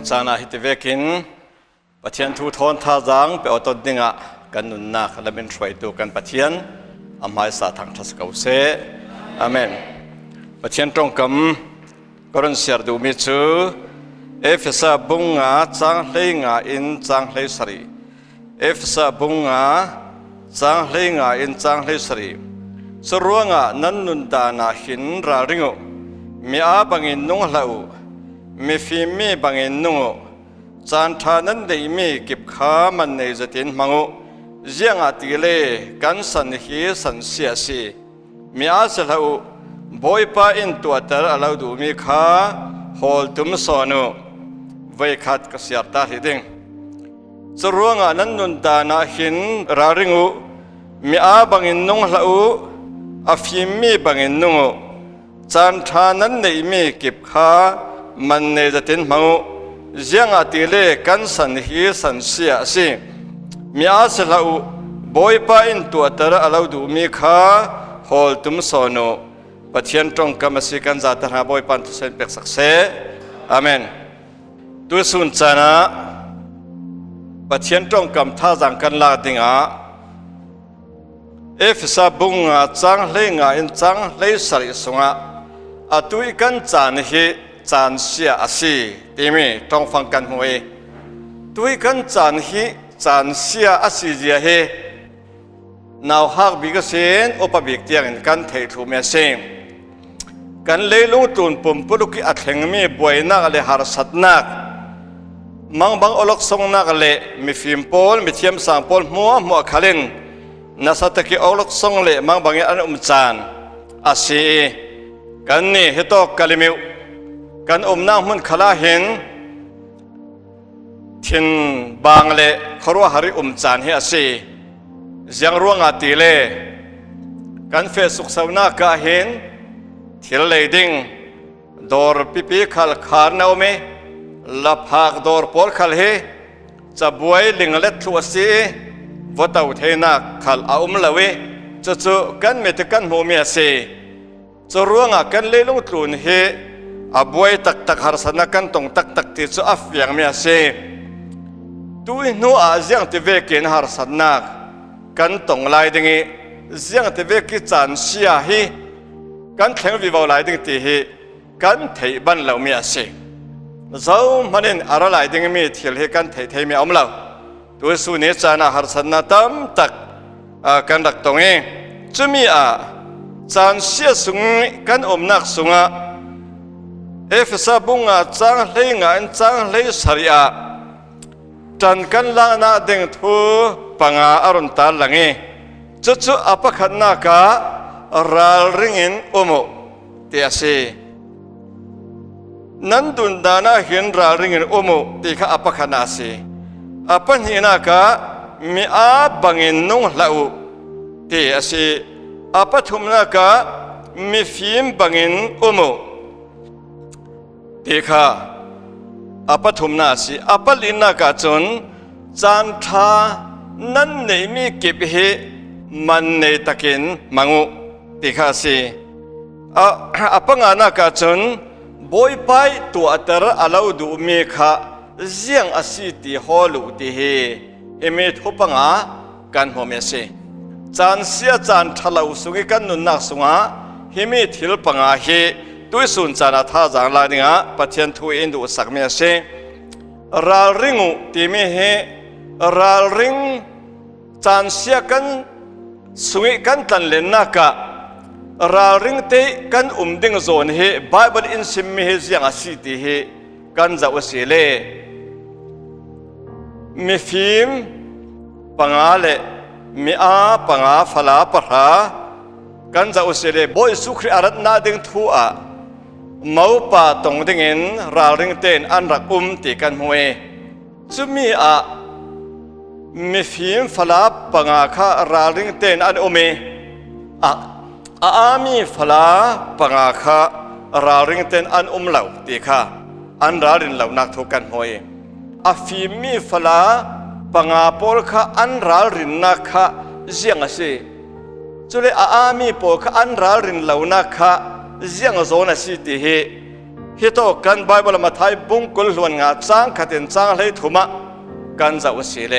chana hitivekin pathian thu thon tha jang pe otot dinga kan nun na khalamin throi tu kan pathian amhai sa thang thas kau se amen pathian tong kam koron siar du mi chu efesa bunga chang hleinga in chang hlei sari efesa bunga chang hleinga in chang hlei sari suruanga nan nun dana hin ra ringo mi a bangin nung hlau mi fi mi bangin nungo chan tha nan dei mi kip kha man nei zatin mangu zianga tile kan san hi san sia si mi a se hlau boy pa in tu atar alau du mi kha hol tum sonu vai khat ka siar ta hi ding suruanga nan nun dana hin ra ringo mi a bangin nung hlau a fi mi bangin nungo chan tha nan nei mi kip kha man nei zatin mangu zianga tile kan san hi san sia si mi a se hlau boy pa in tu atar alau du mi kha hol tum sonu pathian tong kamasi kan za ta boy pan tu sen pek sakse amen tu sun chana pathian tong kam tha jang kan la dinga efsa bunga chang hleinga in chang hlei sari sunga atui kan chan hi chan sia asi timi tong phang kan hoi tui kan chan hi chan sia asi dia he naw hak bi ka sen opa bik tiang kan thei thu me sem kan leilung tun pum puluki athleng mi boina le har satnak mang bang olok song nak le mi fim pol mi thiam sang pol mo khalin nasataki olok song le mang bangi an chan asi kan ni hetok kalimiu kan na mun khala hin thin bang le khorwa hari chan he asi jiang ruanga ti le kan fe suk sauna ka hin thil leiding dor pipi khal khar naume la phak dor por khal he chabuai linglet thu asi votau theina khal aum lawe chu kan met kan ho me ase churuanga kan leilung tlun he abuai tak tak har sana kan tong tak tak ti chu afyang me ase tui no a jiang te vekin har sanak kan tong lai dingi jiang te veki chan sia hi kan thleng vi lai ding ti hi kan thei ban lo me ase zo manin ara lai ding mi thil he kan thei me om lo tu su ne chana har sanna tam tak kan rak tong e chumi a chan sia sung kan nak sunga efsa bunga chang hleinga an chang hlei saria tan kan la na ding thu panga arun tal lange chu apakhat na ka ral ringin omo te ase nan dun dana hin ral ringin omo te kha apakhana ase apan hina ka mi a bangin nung hlau te ase apathumna ka mi fim bangin omo te kha apathumna si apalina ka chon chan tha nan nei mi kip he man nei takin mangu te kha si apanga na ka chon boy pai tu atar alau du mi kha ziang asi ti holu ti he eme thopanga kan home se chan sia chan thalau sungi kan nun na sunga himi thil panga he tuisun chana tha jang la ninga pathian thu indu sakme se ral ringu ti mi he ral ring chan sia kan sungi kan tan len na ka ral ring te kan ding zon he bible in sim mi he ziang asi ti he kan za wasile mi fim pangale mi a panga phala parha kan za wasile boy sukri arat na ding thu a mau pa tong ding in ral ring ten an rak ti kan hue chumi a mi fim phala panga kha ral ring ten an ome ami phala panga kha ral ring ten an lau ti kha an rarin lau nak thu kan hoi a fi mi phala panga pol kha an ral rin na kha ziang ase chule ami pol kha an ral rin lau na kha ziang zona si ti he ฮิโตกันไบเบิลมาไทยบุ้งกุลล้วนงาจ้างขัดเห็นจ้างเลยถุมะกันจะวสิเล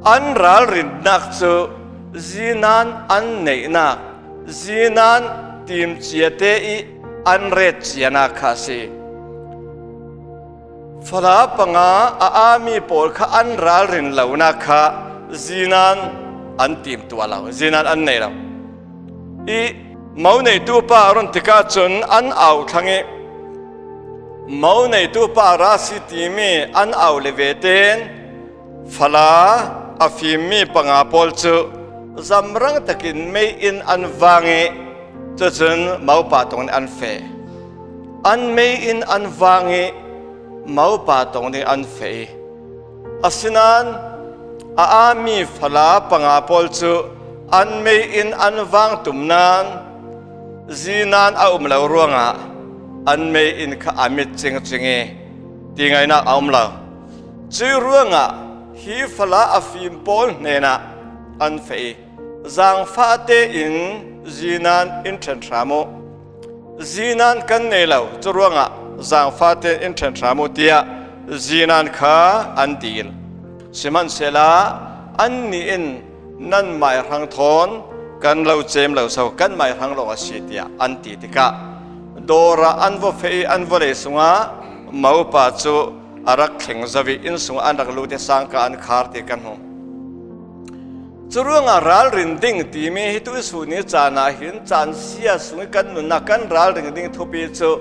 อันรัลรินนักจูจีนันอันเนนักจีนันทีมเจียเตอีอันเรตเจียนักข้าสิฟลาปังอามีปอลข้าอันรัลรินเหล่านักข้าจีนันอันทีมตัวเราจีนันอันเนเราอีเมาในตัวป้ารุนติกาจนอันเอาทั้งเอเมาในตัวป้าราศีทีมีอันเอาเลเวเตนฟลาอาฟิมีปังอาปอลจูจำรังตะกินไม่อินอันวังเอจะจนเมาป่าตรงอันเฟอันไม่อินอันวังเอเมาป่าตรงนี้อันเฟอาศินันอามีฟลาปังอาปอลจูอันไม่อินอันวังตุมนานจีนันเอาเลาร่วงอันไม่อินข้าอามิดจริงจริงที่ไงนะเอาเลาจีร่วงฮีฟลาอาฟิมปอลเนนะอันเฟยจังฟาเตอินจีนันอินเทนทรามุจีนันกันเนลาวจีร่วงจังฟาเตอินเทนทรามุเตียจีนันข้าอันดีลสิมันเสลาอันนี้อินนั่นหมายรังทอนกันเราเจมเราเศร้ากันหมายรังเราสิเตียอันตีติกะโดราอันวเฟยอันวเลสุงะมาอุปาจูอารักเข่งจวิอินสุงอันรักลูเตสังกอันคาร์ติกันหงจรวงรัลรินดิ้งตีมีฮิตุสุนิจานาหินจานเสียสุงกันนุนักกันรัลรินดิ้งทุปีจู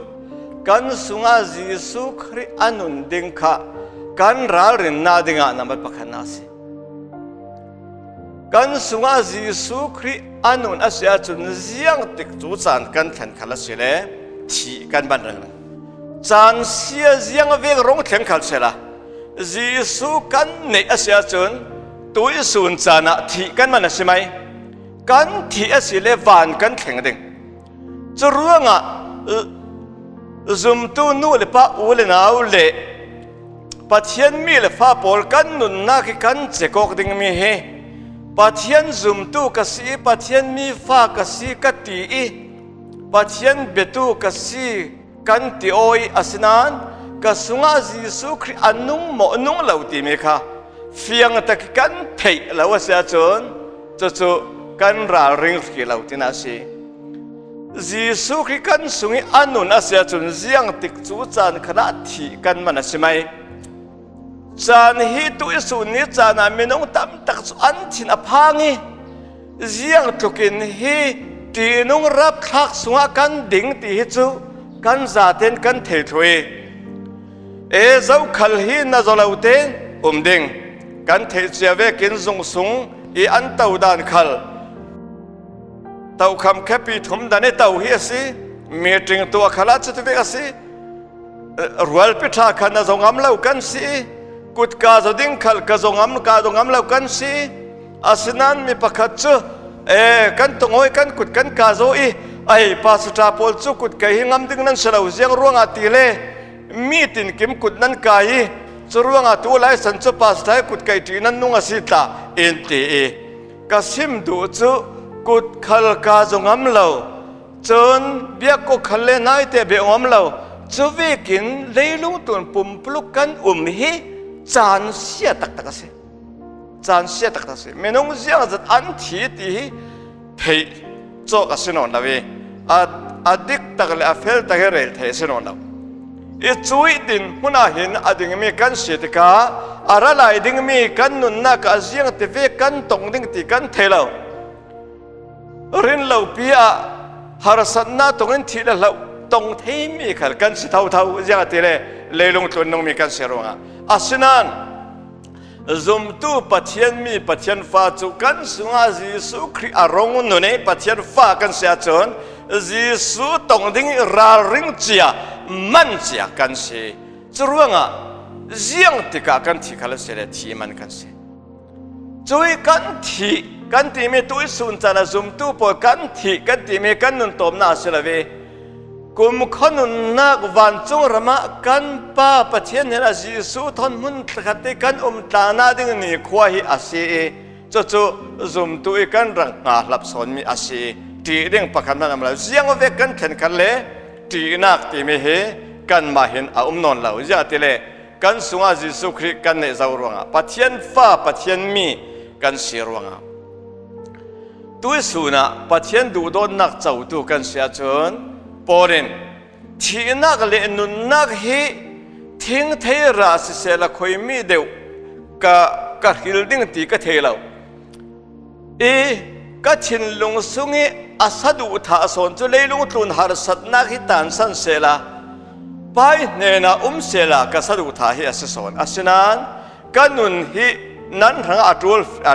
กันสุงอาจีสุคริอันุนดิ้งค่ะกันรัลรินนาดิ้งอานามัดปักนาสิกันสุงอาจีสุคริอันุนอาเซียจุนเสียงติกจูจานกันแทนขัลสิเลที่กันบันเริงจานเสียเสียงเวกร้องแทนขัลเสละจีสุกันในอาเซียจุนตัวส่วนจานะที่กันมันใช่ไหมกันที่สิเลวานกันแข็งดิ่งจะรู้งะซุมตัวนู้เลป้าอูเลนเอาเลปัจจัยมีเลฟ้าปอลกันนุนนักกันเจกอกดิ่งมีเฮปัจจัยซุมตัวกษีปัจจัยมีฟ้ากษีกัตีอีปัจจัยเบตุกษีกันตีโอยอาศินันกสุงาจีสุคริอันนุ่งหมอนุ่งเหล่าตีเมฆาเฟียงตะกันเทแล้วว่าเสียจนจู่กันราริงที่เราที่น่าสิจีสุคริกันสุงอันนุนอาเสียจนเสียงติดจู่จานขณะที่กันมันใช่ไหมจานฮิตุอิสุนิจานามินงตั้มตักอันทินอภังเสียงตุกินฮิตีนุงรับทักสุงกันดิ่งตีฮิจูกันจาเตนกันเทถวยเอเจ้าขลฮีน่าจะเล่าเตนดิ่งกันเทเจเวกินซุงซุงอีอันเต่าดานขัลเต่าคำแค่ปีถุมดานเต่าเฮียสิมีจริงตัวขลัดจะเวกสิรัวพิธาขันน่าจงอำเล่ากันสิกุดกาจะดิ้งขัลกาจงอำเล่ากันสิอาศินันมีประคัตจูกันตงอยกันกุดกันกาโจอีไอปัสตาปอลจูกุดไก่หิงำดิ้งนั้นเสลาเสียงร่วงอาติเลมีตินกิมกุดนั้นไก่จรวงตัวไล่สันจะปัสไทยกุดไก่จีนันนุ่งอาศิตาอินตีกสิมดูจูกุดขลกาจงอำเล่าจนเบียกขลเลนายเตเบอมเล่าจะเวกินเลยลุงตุนปุ่มปลุกกันฮีจานเสียตักสิจานเสียตักสิเมนงเสียงจัดอันทีตีเทโจกสินอนละเวอดิกตักเลอเฟลตักเรลเทสินอนละอีจุยดินมุนาหินอดิ่งมีกันเสียตกาอาระลายดิ่งมีกันนุนนักอาเซียงเทเวกันตงดิ่งตีกันเทลารินเหล่าปีอาฮาร์สันนาตงรินทีละเหล่าตงเทมีขัดกันสิเท่ายังตีเลยลงตุนนงมีกันเสียรงอาศินันซุมตูปัจจัยมีปัจจัยฟ้าจุกันสุงาจีสุคริอารมณ์นุนเนปัจจัยฟ้ากันเสียจนจีสุตงดิ่งราริงเจียมันเจียกันเสียจรวงเจียงติกากันที่ขัดเสียทีมันกันเสียจุยกันที่มีตัวสุนทรซุมตูปกันที่มีกันนุนตบนาเสลเวกุมขนุนนักวันจงระมากันป้าประเทศเนรจีสุทนมุนตะติกันตานาดิ่งนี่ขวาหิอาศีจู่ซุมตุยกันรังอาลับสนมีอาศีที่เรื่องประคันนั้นมาเสียงเวกันเข็นกันเลยที่นักที่มีเหก กันมาเห็นอานอนเหล่าจะติเลกันสุงอาจิสุคริกันในเจ้ารวงอ่ะปัจเจียนฟ้าปัจเจียนมีกันเสียรวงอ่ะตัวสุนะปัจเจียนดูโดนนักเจ้าดูกันเสียจนปอรินที่นักเล่นนุนนักฮีทิ้งเทราสิเสละคอยมีเดียวก็ฮิลดิ้งตีก็เทเราก็ชินลงสุงอาศัดูท่าสนจุเลยลงตุนหาสัตนักฮิตันสันเสละไปเนน่าเสละก็สัดูท่าฮิอาศัสนอาศันั้นก็นุนฮินั้นทั้งอา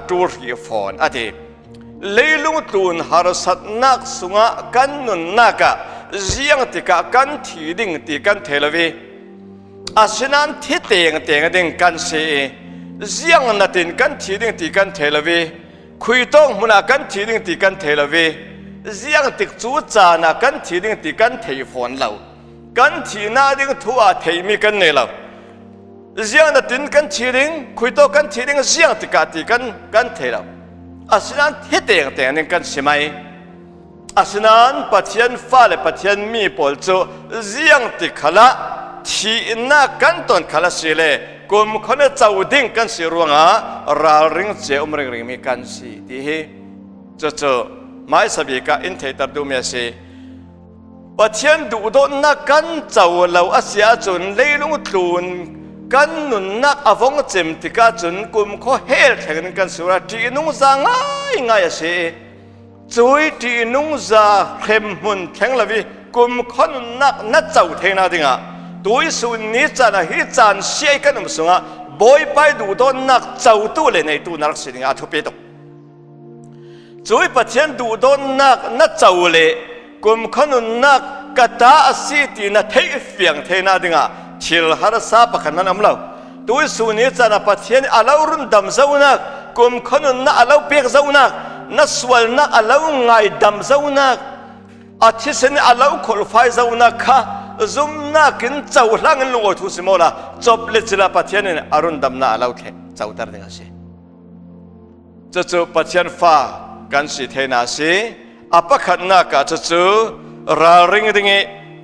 ตูลฮิฟอนอดีเลยลงตุนหาสัตนักสุงกันนุนนักเจียงติกากันทีดิ้งติกันเทลวีอาศันั้นที่เตียงดิ้งกันเสียเจียงนัดดิ้งกันทีดิ้งติกันเทลวีคุยต้องมุนากันทีดิ้งติกันเทลวีเจียงติกจูจานากันทีดิ้งติกันเทฟอนเรากันทีน่าดิ้งทัวเทมีกันเนเราเจียงนัดดิ้งกันทีดิ้งคุยต้องกันทีดิ้งเจียงติกาติกันเทเราอาศันั้นที่เตียงดิ้งกันใช่ไหมอาศันั้นปัจเจียนฟ้าและปัจเจียนมีปอลโจเจียงติขละที่น่ากันตอนขละเสียเลยกุมคนเจ้าดิ้งกันเสียรวงราริงเจ้าริงมีกันสีที่จะไม่สบิกาอินเทตัดดูเมียสีปัจเจียนดูโดนนักกันเจ้าเราอาศัยจนเลยลงทุนกันนุนนักอวงเจมติกาจนกุมเขาเฮลแข่งกันสุราที่นุ่งจางง่ายสิจุยที่นุ่งจาเข้มหุ่นแข็งละวิกุมคนนักเจ้าเทนาดิงะตัวสุนิจานะฮิจานเสียกันมุสงะบอยไปดูโดนนักเจ้าตัวเลยในตัวนักสิ่งอาทุเปตจุยปัจเจียนดูโดนนักเจ้าเลยกุมคนนักกตาสิตินะเทฟเฟียงเทนาดิงะทิลฮาร์ซาปะขันนั้นอำลาวตัวสุนิจานะปัจเจียนอาลาวรุนดำเจ้านักกุมคนนักอาลาวเปียกเจ้านักนัสวลนักอาลาวไงดำเจ้านักอาทิตย์นี้อาลาวคุลไฟเจ้านักค่ะซุมนักเจ้าหลังลงทุสิโมล่ะจบเลยจิลาปัจเจียนอารุณดำนาอาลาวเทเจ้าตาร์ดิงาสิจะปัจเจียนฟ้ากันสิเทนาสิอาปะขันนักจะราริงดิ่ง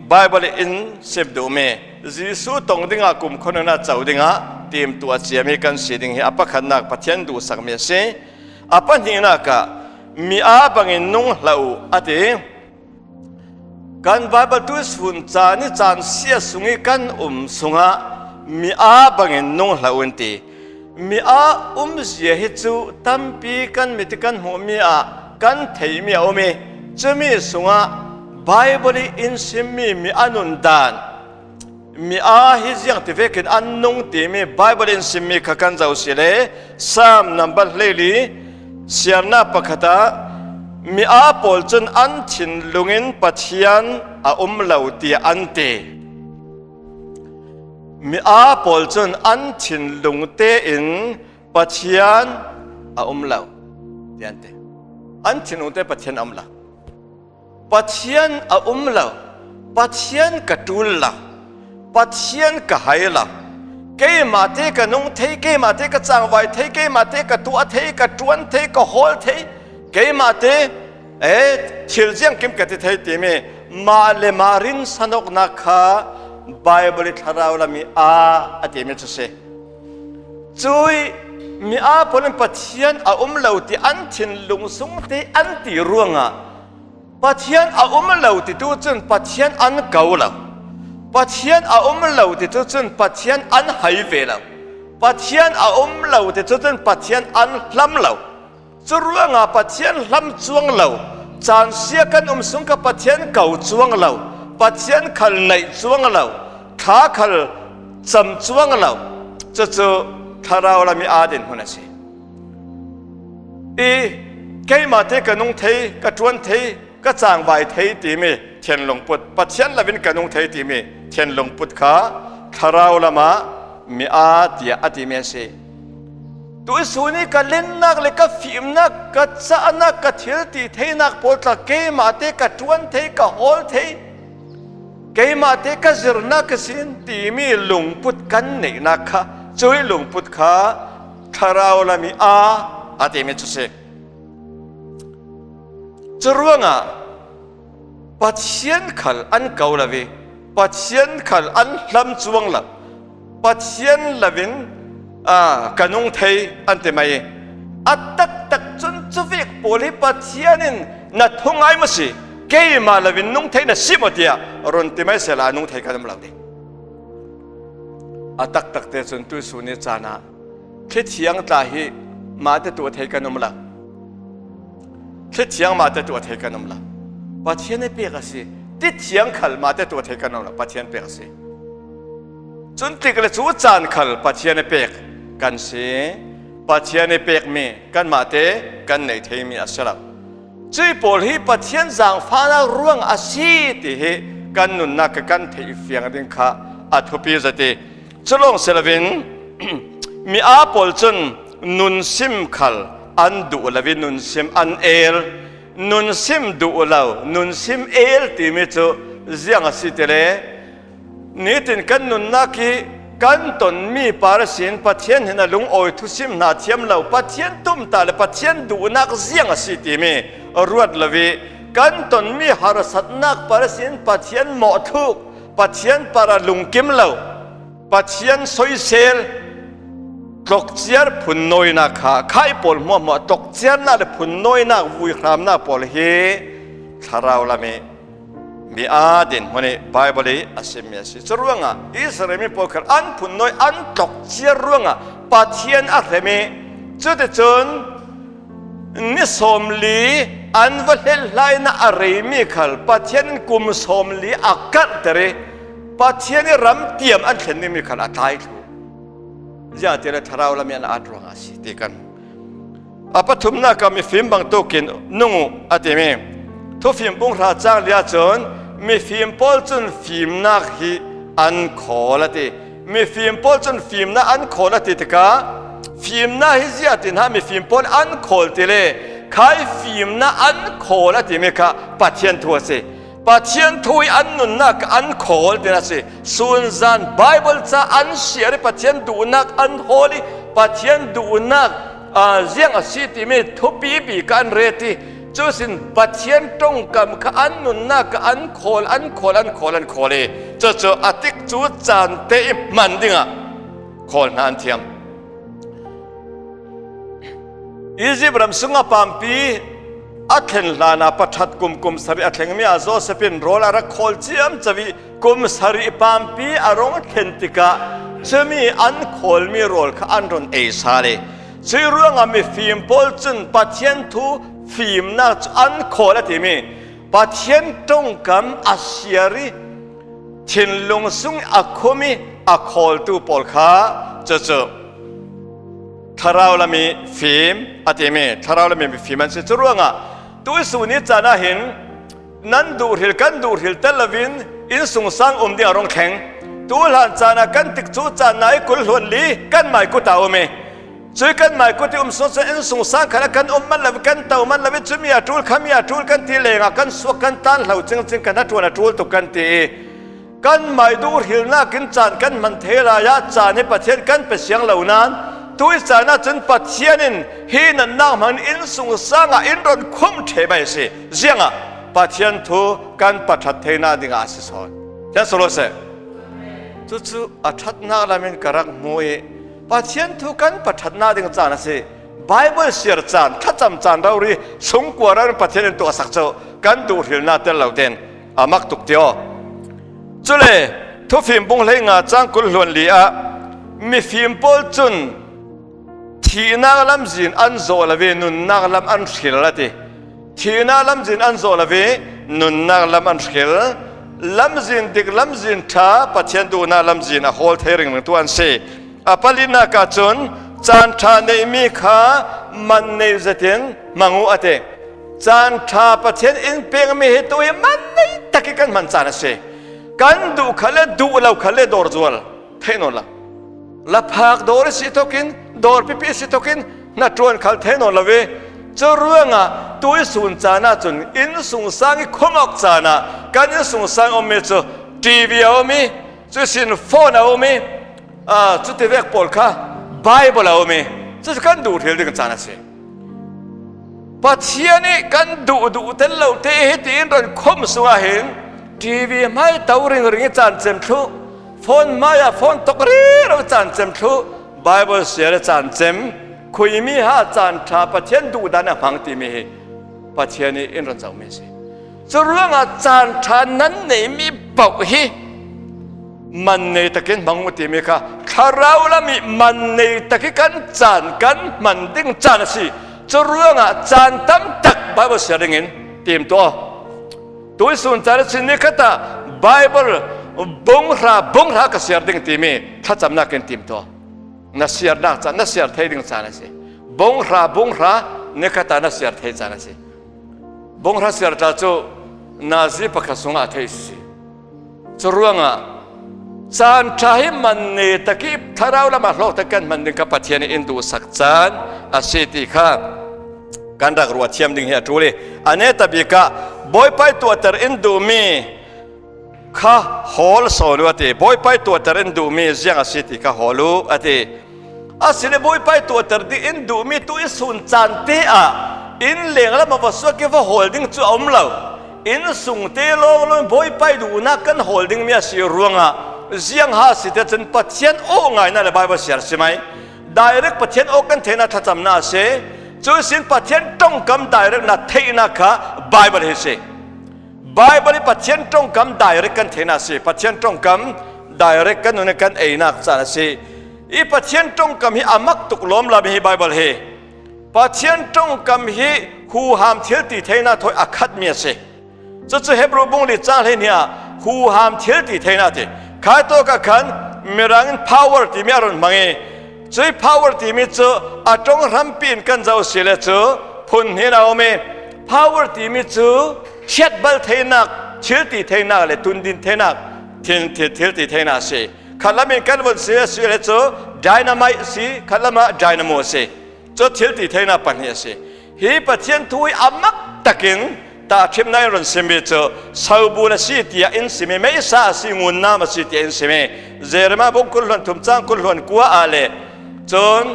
ไบเบิลอินเซบดูเมจิสุตงดิ่งกุมคนนั้นเจ้าดิ่งทีมตัวเจียมีกันสิดิ่งอาปะขันนักปัจเจียนดูสักเมียสิอาปะนี่นักมีอาบังอินนุ่งเหล่าอดีกันไบเบิลตุสหุ่นจานิจานเสียสุงิกันสุงะมีอาบังอินนุ่งเหล่าอันตีมีอาเสียฮิจูตั้มปีกันมิตกันหัวมีอากันเทียมีอามีจะมีสุงะไบเบิลอินซิมีอานุนดานมีอาฮิจยังที่เวกินอันนุ่งตีมีไบเบิลอินซิมีขักันเจ้าเสียเลยสามนับบัลเลลีเสียนาปะขตามีอาปอลจนอันชินลุงินปัจเจียนเหล่าตีอันเตมีอาปอลจนอันชินลุงเตอินปัจเจียนเหล่าตีอันเตอันชินลุงเตปัจเจียนเหล่าปัจเจียนเหล่าปัจเจียนกระตุลเหล่าปัจเจียนกระหายเหล่าเกมาเตกนุ่งเทเกมาเตกจางไว้เทเกมาเตกตัวเทกจวนเทกฮอลเทเกมาเตทิลเจียงกิมกติเทติเมมาเลมารินสนุกนักไบเบิลทาราวลามีอติเมตุเซจุยมีพลังปัจเจียนเหล่าที่อันทินลุงสุงที่อันที่รวงปัจเจียนเหล่าที่ตัวจนปัจเจียนอันเก่าแล้วปัจเจียนเหล่าที่ตัวจนปัจเจียนอันหายไปแล้วปัจเจียนเหล่าที่ตัวจนปัจเจียนอันล้ำแล้วจะรู้ว่าปัจเจียนล้ำจวงเราจานเสียกันสุงกับปัจเจียนเก่าจวงเราปัจเจียนขันในจวงเราขาขันจำจวงเราจะทาราวลามีอาดินหัวนั่นสิเกี่ยมาเทกันนุ่งเทกันจวนเทกันจางใบเทตีมีเทียนหลงปุดปัจเจียนละวินกันนุ่งเทตีมีเทียนหลงปุดขาทาราวลามามีอาดีอาดิเมสิตัวสุนีก็เล่นนักเลยก็ฟิล์มนักก็จ้านักก็เที่ยวตีเทนักปวดละเกมาเตก็จวนเทก็ฮอลเทเกมาเตก็จิรนักสินตีมีหลงปุดกันในนักช่วยหลงปุดขาคาราวลามีอาติเมตุเซจะรู้ว่าปัจเจียนขัลอันเก่าละเว ปัจเจียนขัลอันลำจวงละปัจเจียนละวินกันนุ่งไทยอันเตไม่อัตตักจนจุวิกโพลิปัจเจียนินนัดหงไอมาสิเกี่ยมาละวินนุ่งไทยน่ะสิหมดยารุนเตไม่เสลานุ่งไทยกันมาแล้วดิอัตตักเตจนตุสุนิจานะคิดเชียงตาฮีมาแต่ตัวไทยกันมาแล้วคิดเชียงมาแต่ตัวไทยกันมาแล้วปัจเจียนในเปียกสิติดเชียงขัลมาแต่ตัวไทยกันมาแล้วปัจเจียนเปียกสิจนติกเลยจูจานขัลปัจเจียนในเปียกกันสิปัจเจียนในเปียกมีกันมาเตกันในไทยมีอัศลับจุยโพลีปัจเจียนจางฟ้าร่วงอาชีติเหกันนุนนักกันไทยเฟียงดินข้าอัฐพิจติจุลงเซลวินมีอาโพลจนนุนซิมขัลอันดูลวินนุนซิมอันเอลนุนซิมดูลาวนุนซิมเอลที่มีจูเสียงอาศิตเลนี่ถึงกันนุนนักกันตนมีปาร์สินปัจเจียนเห็นลุงโอยทุสิมนาเทียมลาวปัจเจียนตุ้มตาเลปัจเจียนดูนักเสียงอาศิติมีรวดลวีกันตนมีหารสัตนักปาร์สินปัจเจียนหมอทุกปัจเจียนปาราลุงกิมลาวปัจเจียนสอยเซลตกเจียร์พุ่นน้อยนักข้าใครปอลมัวมัวตกเจียร์น่าเลยพุ่นน้อยนักวุยครามน่าปอลเฮชาราอุลามีอาดินมันในไบเบิลอาศัยมีอาศัยจะรู้งาอิสราเอลมีพวกอันพุ่นน้อยอันตกเจียร์รู้งาปัจเจียนอะไรมีจุดจนนิสมลีอันวัลเลไลน่าอะไรมีขัลปัจเจียนกุมสมลีอักกัดเตะปัจเจียนรำเตียมอันเห็นนี่มีขัลอัตายยาเจริญทาราวละมีอันอาตรองอาศิติกันอาปัทุมนักมีฟิล์มบางตัวกินนุ่งอาทิเมทุฟิล์มบุงราจางเลียจนมีฟิล์มพอลจนฟิล์มนักฮีอันขอละติมีฟิล์มพอลจนฟิล์มนักอันขอละติตกะฟิล์มนักฮิจิอาตินฮะมีฟิล์มพอลอันขอติเลใครฟิล์มนักอันขอละติเมกะปัจเจียนทัวเสปัจเจียนทุยอันนุนนักอันโคลเดนัสส่วนจันไบเบิลจะอันเสียร์ปัจเจียนดูนักอันโฮลีปัจเจียนดูนักเสียงอาศิติเมทุบีบีกันเรติจูสินปัจเจียนตรงกับอันนุนนักอันโคลอันโคลอันโคลอันโคลจะอติกจูจันเตมันดิงะโคลนันเทียมอียิปต์รำสุงปามปีอัตเห็นลานาปัจจัดกุมสรีอัตเห็นมีอาโซสปินโรลารักโคลเจียมจะวิกุมสรีปามปีอารมณ์เห็นติกะจะมีอันโคลมีโรลข้าอันรอนเอซาเลชื่อเรื่องมีฟิล์มพอลจุนปัจเจียนทูฟิล์มน่าอันโคลที่มีปัจเจียนตรงกับอาเซียรีทินลงสุงอัคมีอัคโคลตูปอลข้าจะทาราวลามีฟิล์มอาทิเมทาราวลามีฟิล์มมันชื่อเรื่องตัวสุนิจานะเห็นนั้นดูหิลกันดูหิลเตลวินอินสุงสังเดียรงแข็งตัวหลานจานะกันติดจูจานไหนกุลหวนลีกันไม่กุตาอเมช่วยกันไม่กุติสนอินสุงสังขณะกันมันละกันเต่ามันละวิจุมีอาทูลขมีอาทูลกันทีเลงกันสวกันตันเหล่าจริงกันนัดวันอาทูลตุกันทีกันไม่ดูหิลน่ากินจานกันมันเทลายาจานให้ประเทศกันเป็นเสียงเหล่านั้นตัวจานะจนปัจเจียนินฮีนันนางมันอินสุงสังอินรอนคุ้มเทไปสิเสียงปัจเจียนทูกันปัจเทนาดิงอาศิสอนฉันสรุปเสจู่ๆอัจฉริยะละมันกระรักมวยปัจเจียนทูกันปัจนาดิงจานะสิไบเบิลเสียร์จานถ้าจำจานเรารีสงกว่าเราปัจเจียนตัวสักเจ้ากันดูหิลนาเตลเหล่าเด่นอามักตุกเดียวจุเลยทุฟิมบุงเลยงาจังกุลหลวนลีอามีฟิมโพลจุนทีนักลำจินอันโซลเวนุนนักลำอันขิลละทีทีนักลำจินอันโซลเวนุนนักลำอันขิลลำจินดิกลำจินท่าปัจเจียนดูนักลำจินโฮลเทริงหนึ่งตัวอันเซอปลินักจนจานท่าในมีขามันในเจตินมังอุอเตจานท่าปัจเจียนอินเปียงมีเหตุตัวมันในตะกี้กันมันจานเซกันดูขลัดดูเราขลัดดอร์จวลเทนอละละพักดอร์สิโตกินดอร์พิพิสิโตกินนัดจวนขัลเทนอละเวจะเรื่องตัวสุนจานะจนอินสุงสังคงออกจานะกันอินสุงสังอเมจะทีวีเอามีจะสินโฟนเอามีจะทีวีปอลค่ะไบเบิลเอามีจะกันดูเรื่องกันจานะสิปัจเจียนี่กันดูเตลเราเตะเหตินรอนคมสุงเห็น ทีวีไม่เตาเริงจานเจมทุโฟนไม่อะโฟนตกรีเราจานเจมทุไบเบิลเสียจานเจมคุยมีหาจานชาปะเทียนดูดานะพังตีมีปะเทียนนี้อินรันเจ้าไม่ใช่จะเรื่องอาจารย์ชานั้นไหนมีบอกฮีมันในตะกินบังมุติมีค่ะถ้าเราละมีมันในตะกิกันจานกันมันดิ้งจานสิจะเรื่องอาจารย์ตั้มตักไบเบิลเสียเงินเตรียมตัวส่วนจานสินี่ก็ตาไบเบิลบงราก็เสียดิ้งตีมีถ้าจำนักกันเตรียมตัวนักเสียนักจานนักเสียเทดิ้งจานสิบงรานี่ก็ตานักเสียเทจานสิบงราเสียจ้าจูนาซีปะขัสงอาเทสิจะเรื่องอาจานใช้มันในตะกี้ถ้าเราละมาโลกตะกันมันดึงกับปัจเจียนอินดูสักจานอาศัยที่ข้าการรักรัวเทียมดึงเหี้ยทุเรศอันนี้ตะบีกะบอยไปตัวเตอร์อินดูมีข้าฮอลโซนวัติบอยไปตัวเตอร์อินดูมียังอาศัยที่ข้าฮอลูอัติอาศัยบอยไปตัวเตอร์อินดูมีตัวอิสุนจานเตะอินเลี้ยงแล้วมาวัสดุเกี่ยวกับโฮลดิ้งจู่อมเหล่าอินสุงเตะโลกบอยไปดูนักกันโฮลดิ้งมีอาศัยรวงอ่ะเสียงหาสิทธิ์จนปัจเจียนโอ้ไงนั่นแหละไบเบิลเสียใช่ไหมได้เรื่องปัจเจียนโอ้กันเทน่าถ้าจำน่าเสียจู่สินปัจเจียนต้องกำได้เรื่องน่าเทน่าค่ะไบเบิลเฮเซ่ไบเบิลปัจเจียนต้องกำได้เรื่องกันเทน่าเสียปัจเจียนต้องกำได้เรื่องกันนู่นกันเอนักจานเสียอีปัจเจียนต้องกำฮีอามักตุกล้มลาบิฮีไบเบิลเฮปัจเจียนต้องกำฮีหูหามเทียตีเทน่าถอยอักขัดเมียเสียจู่เฮบรูบงลิจ้าเลยเนี่ยหูหามเทียตีเทน่าเทข้าตัวก็ขันมีรัง power ที่มีอารมณ์มังเอใจ power ที่มีเจออาจงรำปีนกันเจ้าเสียเลยเจอพุ่นเห็นเอาไหม power ที่มีเจอเช็ดบัลเทนักเชื่อตีเทนักเลยตุนดินเทนักเทียนตีเทนักเสียขันละมีกันวันเสียเลยเจอ dynamite สิขันละมา dynamo เสียเจอเทียนตีเทนักปัญญาเสียฮีปัจเจียนทุยอามักตะกินตาชิมนายรันเซมิเจอสาวบุญสิทธิ์อินสิเมไม่สาสิงุนน้ำสิทธิ์อินสิเมเจรมาบุกคุลหลันทุมจังคุลหลันกัวอาเลจน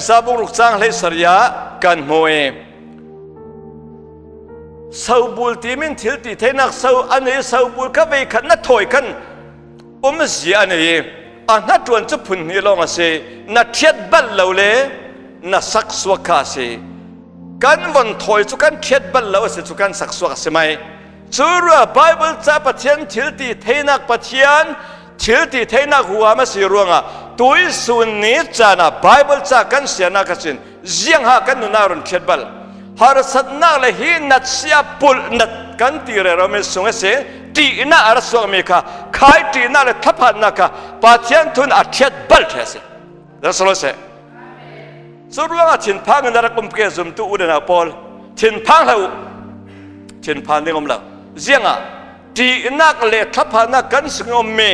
ซาบุรุกจังเลยสริยากันมวยสาวบุญที่มินทิลติเทนักสาวอันนี้สาวบุญก็ไปขันนัดถอยกันเสียอันนี้อันนัดจวนจะพุ่นนี่ลองเสียนัดเทียดบัลเลวเลยนัดสักสวกาเสียกันวันถอยจุกันเทียดบัลเลวเสียจุกันสักสวกใช่ไหมจู่ว่าไบเบิลจะปะเทียนทิลติเทนักปะเทียนทิลติเทนักหัวมาสิรวงอ่ะตัวส่วนนี้จานะไบเบิลจะกันเสียนักสินเจียงหากันนุนารุนเทียดบัลฮาร์สัตนักเลยฮีนัดเสียปุลนัดกันตีเรเราไม่ส่งเสียตีน่าอารสวมีค่ะขายตีน่าเลยทับหันนักค่ะปะเทียนทุนอาเทียดบัลเทสิแล้วสโลเสสุดว่าถิ่นพังนั่นรักผมเกี่ยซุมตู้อุดนาพอลถิ่นพังแล้วถิ่นพังนี่ผมแล้วเจียงอ่ะตีนักเลยทับหันนักกันสงบมี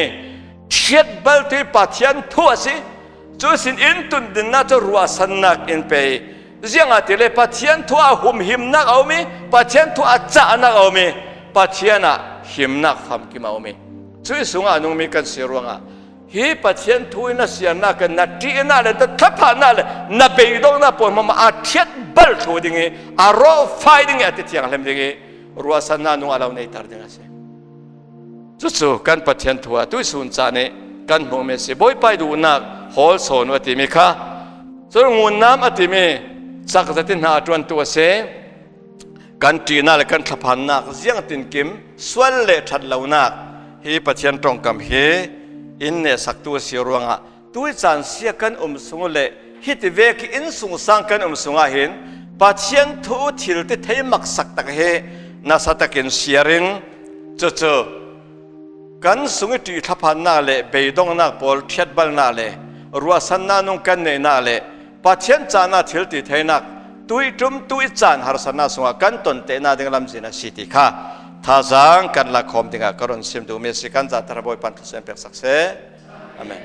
เทียดบัลที่ปะเทียนทั่วสิจู่สินอินตุนดินน่าจะรัวสันนักอินไปเจียงอ่ะที่เลยปะเทียนทั่วหุ่มหิมนักเอามีปะเทียนทั่วจ่านักเอามีปะเทียนอ่ะหิมนักทำกิมเอามีจู่สงอ่ะนุ่งมีกันเสียรวงอ่ะฮีปะเทียนทุยน่ะเสียนักกันน่ะตีน่ะเลยแต่ทับหันน่ะเลยน่ะไปดงน่ะปนมาอาเทียดบัลทั่วดิ่งอารอไฟดิ่งอ่ะที่เที่ยงเล่มดิ่งรัวสันน่ะนุ่งเอาในตาดิ่งอ่ะสิจู่กันปะเทียนทั่วตุยสุนจานี่กันมองไม่สิบ่อยไปดูนักฮอลโซนวัติมีค่ะส่วนงูน้ำอติมีสักจะตินหาจวนตัวเสกันตีน่ะเลยกันทับหันนักเสียงตินกิมส่วนเละชัดเหล่านักฮีปะเทียนตรงกับฮีอินเนี่ยสักตัวเสียรวงอ่ะตัวจานเสียกันสุงเลยฮิตเวกอินสุงสังกันสุงอ่ะเห็นปัจเจียนทูทิลที่เทมักสักตะเฮน่าสัตกินเสียรินเจอกันสุงที่ทับหันน่าเลยเบยดงนักบอลเทียดบัลน่าเลยรัวสันนานุงกันเนี่ยน่าเลยปัจเจียนจานาทิลที่เทนักตัวจุ่มตัวจานหาสันนาสุงกันตนเตน่าดึงลำจินาสิติค่ะท่าจังกันละคมติงะกรุณสิมดูเมสิกันจัตระบอยปันทุเซมเปกสักเซอเมน